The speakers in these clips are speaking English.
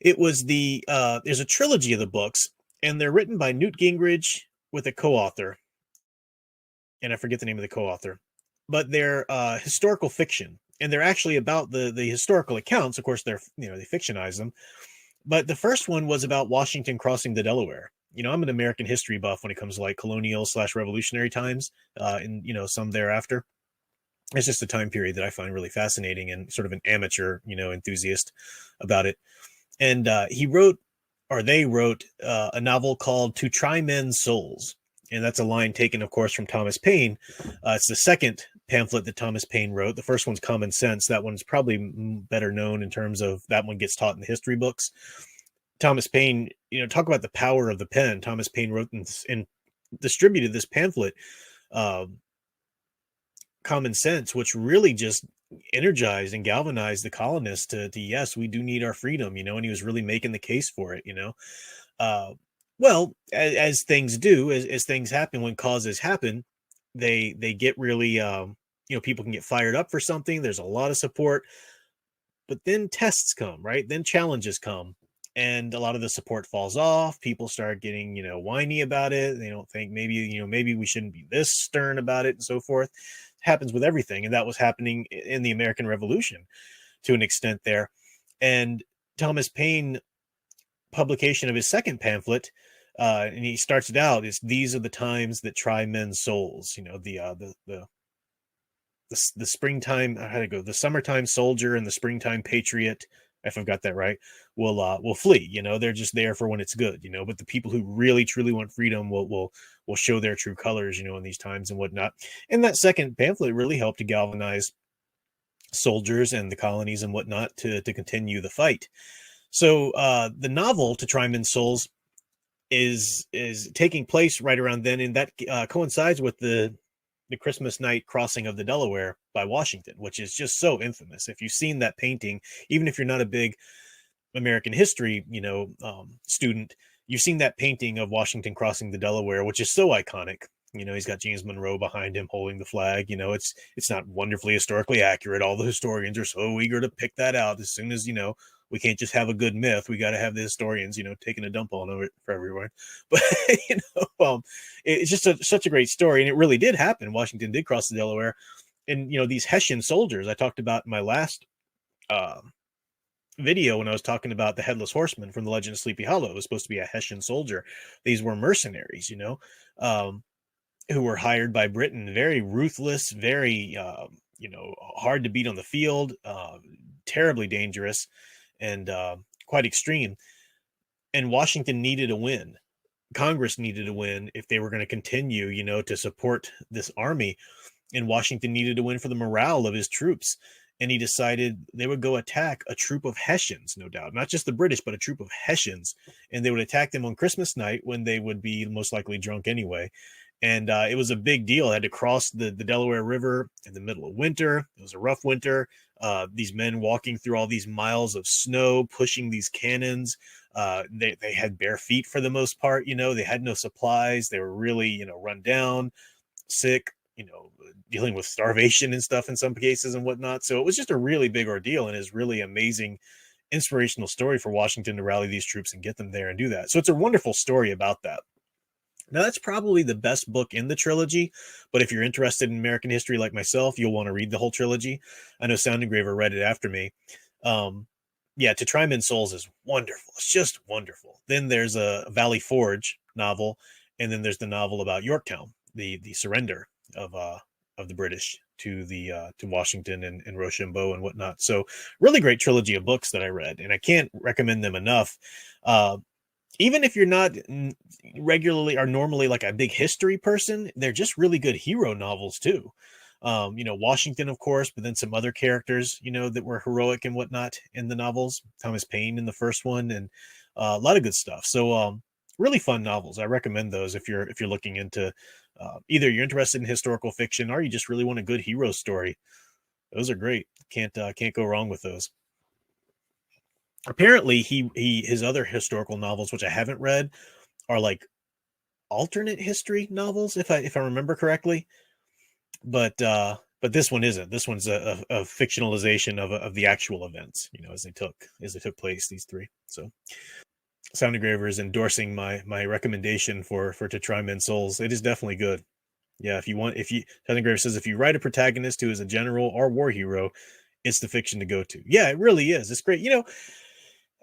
It was there's a trilogy of the books, and they're written by Newt Gingrich with a co-author, and I forget the name of the co-author, but they're historical fiction, and they're actually about the historical accounts. Of course, they fictionize them, but the first one was about Washington crossing the Delaware. I'm an American history buff when it comes to like colonial slash revolutionary times, and some thereafter. It's just a time period that I find really fascinating and sort of an amateur, enthusiast about it. And they wrote a novel called "To Try Men's Souls," and that's a line taken, of course, from Thomas Paine. It's the second pamphlet that Thomas Paine wrote. The first one's Common Sense. That one's probably better known in terms of that one gets taught in the history books. Thomas Paine, talk about the power of the pen. Thomas Paine wrote and distributed this pamphlet, uh, Common Sense, which really just energized and galvanized the colonists to yes, we do need our freedom, and he was really making the case for it. Uh, well, as things do, as things happen, when causes happen, they get really, people can get fired up for something. There's a lot of support, but then tests come, right? Then challenges come, and a lot of the support falls off. People start getting, whiny about it. They don't think maybe we shouldn't be this stern about it, and so forth. It happens with everything, and that was happening in the American Revolution to an extent there. And Thomas Paine publication of his second pamphlet, and he starts it out, is these are the times that try men's souls. The springtime, how to go, the summertime soldier and the springtime patriot, if I've got that right, will flee. They're just there for when it's good. But the people who really truly want freedom will show their true colors. In these times and whatnot. And that second pamphlet really helped to galvanize soldiers and the colonies and whatnot to continue the fight. So the novel "To Try Men's Souls" is taking place right around then, and that coincides with the Christmas night crossing of the Delaware by Washington, which is just so infamous. If you've seen that painting, even if you're not a big American history, student, you've seen that painting of Washington crossing the Delaware, which is so iconic. He's got James Monroe behind him holding the flag. It's not wonderfully historically accurate. All the historians are so eager to pick that out. As soon as we can't just have a good myth. We got to have the historians, taking a dump on it for everyone. But it's just such a great story, and it really did happen. Washington did cross the Delaware, and these Hessian soldiers I talked about in my last uh, video when I was talking about the Headless Horseman from the Legend of Sleepy Hollow. It was supposed to be a Hessian soldier. These were mercenaries, um, who were hired by Britain. Very ruthless, very hard to beat on the field, terribly dangerous, and quite extreme. And Washington needed a win. Congress needed a win if they were going to continue, to support this army. And Washington needed to win for the morale of his troops. And he decided they would go attack a troop of Hessians, no doubt, not just the British, but a troop of Hessians. And they would attack them on Christmas night when they would be most likely drunk anyway. And it was a big deal. I had to cross the Delaware River in the middle of winter. It was a rough winter. These men walking through all these miles of snow, pushing these cannons. They had bare feet for the most part. They had no supplies. They were really, run down, sick, dealing with starvation and stuff in some cases and whatnot. So it was just a really big ordeal, and is really amazing, inspirational story for Washington to rally these troops and get them there and do that. So it's a wonderful story about that. Now, that's probably the best book in the trilogy, but if you're interested in American history like myself, you'll want to read the whole trilogy. I know Sound Engraver read it after me. Yeah, To Try Men's Souls is wonderful. It's just wonderful. Then there's a Valley Forge novel, and then there's the novel about Yorktown, the surrender of the British to Washington and Rochambeau and whatnot. So really great trilogy of books that I read, and I can't recommend them enough. Even if you're not regularly or normally like a big history person, they're just really good hero novels too. Washington, of course, but then some other characters, that were heroic and whatnot in the novels. Thomas Paine in the first one, and a lot of good stuff. So, really fun novels. I recommend those if you're looking into either you're interested in historical fiction or you just really want a good hero story. Those are great. Can't go wrong with those. Apparently, his other historical novels, which I haven't read, are like alternate history novels, if I remember correctly. But But this one isn't. This one's a fictionalization of the actual events, you know, as they took place. These three. So Sound Engraver is endorsing my recommendation for To Try Men's Souls. It is definitely good. Yeah, if you Sound Engraver says if you write a protagonist who is a general or war hero, it's the fiction to go to. Yeah, it really is. It's great. You know,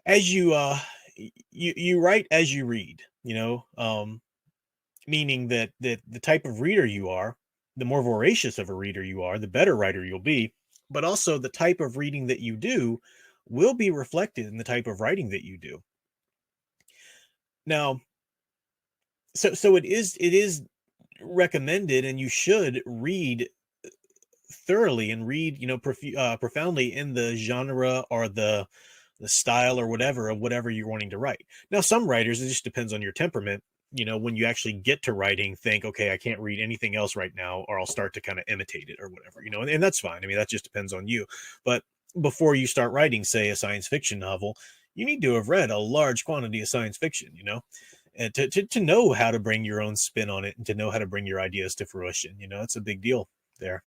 as you write as you read. You know, meaning that the type of reader you are, the more voracious of a reader you are, the better writer you'll be. But also the type of reading that you do will be reflected in the type of writing that you do. Now, so it is recommended, and you should read thoroughly and read, you know, profoundly in the genre or the style or whatever of whatever you're wanting to write. Now, some writers, it just depends on your temperament. You know, when you actually get to writing, think, okay, I can't read anything else right now, or I'll start to kind of imitate it or whatever, you know, and that's fine. I mean, that just depends on you. But before you start writing, say, a science fiction novel, you need to have read a large quantity of science fiction, you know, and to know how to bring your own spin on it and to know how to bring your ideas to fruition. You know, it's a big deal there.